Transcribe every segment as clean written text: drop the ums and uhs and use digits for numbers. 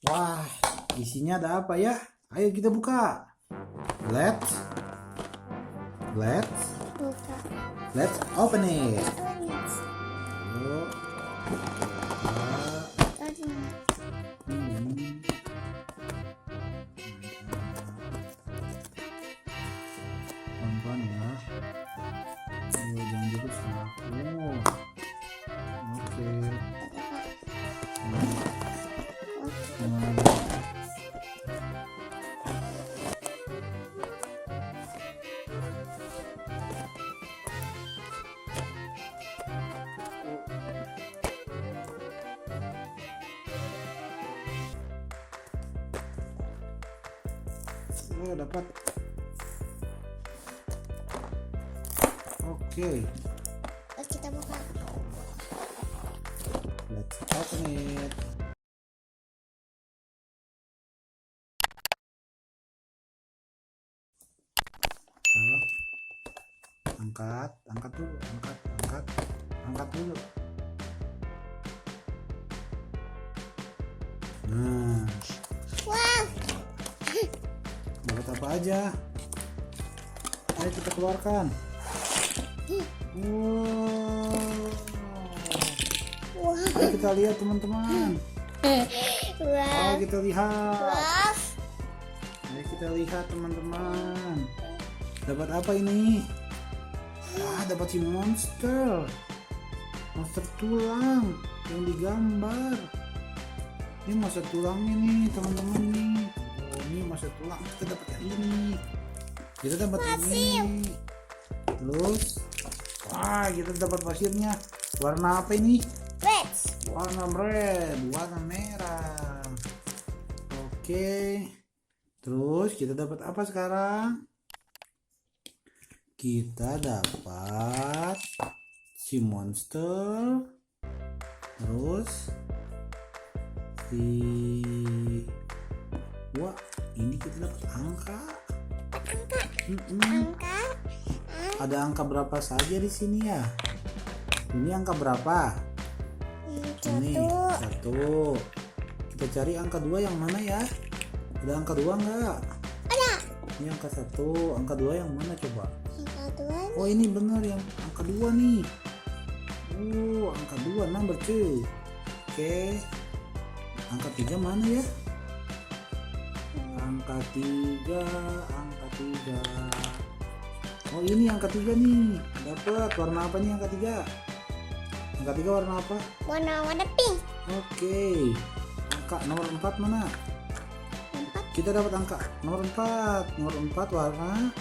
Wah, isinya ada apa ya? Ayo kita buka. Let's let's Buka. let's open it. Orange. Yuk. Orange. Ini. Pelan-pelan ya. Ayo, jangan jatuh sama aku. Oke. Nah, oh, dapat. Oke, Terus kita buka. let's open it. Kalau angkat dulu, angkat dulu. Nah, Wow. dapat apa aja? Ayo kita keluarkan. Wow. Wow. Ayo kita lihat teman-teman. Wow. Ayo kita lihat. Wow. Ayo kita lihat teman-teman. Dapat apa ini? Wah, dapat si monster. Monster tulang yang digambar. Ini monster tulangnya nih teman-teman nih. Oh, ini monster tulang. Kita dapat yang ini. Kita dapat ini. Terus, wah, kita dapat pasirnya. Warna apa ini? Red. Warna red, warna merah. Oke. Terus kita dapat apa sekarang? Kita dapat si monster. Terus si wah, ini kita dapat angka. Angka. Ada angka berapa saja di sini ya? Ini angka berapa? Ini Satu. 1. Kita cari angka 2 yang mana ya? Ada angka 2 enggak? Ada. Ini angka 1, angka 2 yang mana coba? Angka dua. Oh, ini benar yang angka 2 nih. Angka 2 number 2. Oke. Angka 3 mana ya? Angka 3. Oh, ini angka 3 nih. Dapat. Warna apa nih angka 3? Angka 3 warna apa? Warna pink. Oke. Angka nomor 4 mana? Kita dapat angka nomor 4. Nomor 4 warna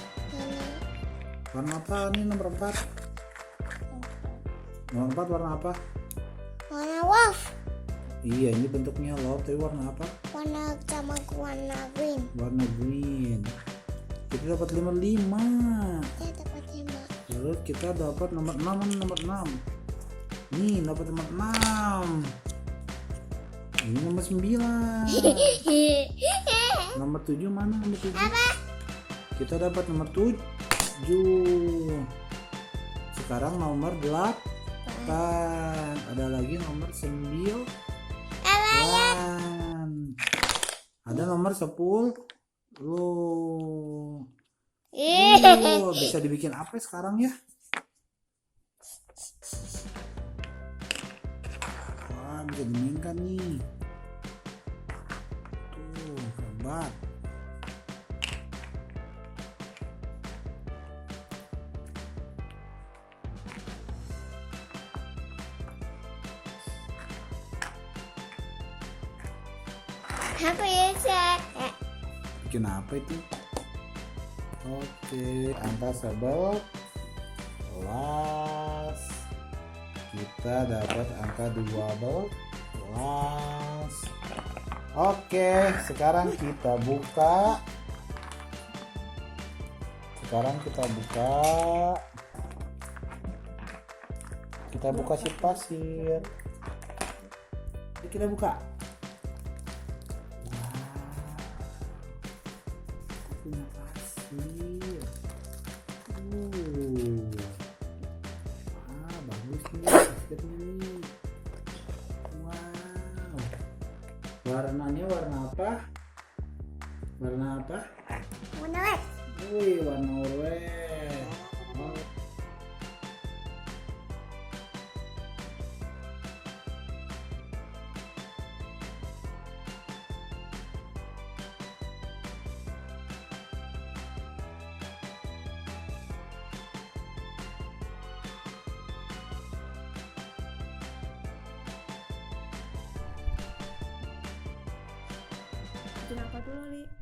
apa nih nomor 4? Nomor 4 warna apa? Warna wolf. Iya, ini bentuknya love, tapi warna apa? Warna sama warna green. Warna green. Kita dapat 55. Saya dapat 5. Terus kita dapat nomor 6, nomor 6. Nih, dapat nomor 6. Ini nomor 9. Nomor 7 mana? Nomor 7. Apa? Kita dapat nomor 7. Sekarang nomor 8. Ada lagi nomor 9. Ada nomor 10. Bisa dibikin apa sekarang ya? Wah, bisa dimainkan nih. Tuh, hebat. Aku bisa. Bikin apa itu? Oke, angka 11. Kita dapat angka 12. Oke, sekarang kita buka. Kita buka si pasir. Kita buka. Punya pasir. Bagus nih pasirnya nih. Wow. Warnanya warna apa? Warna apa? Warna red. Wih, warna oranye. Oh. Bikin apa dulu, Li?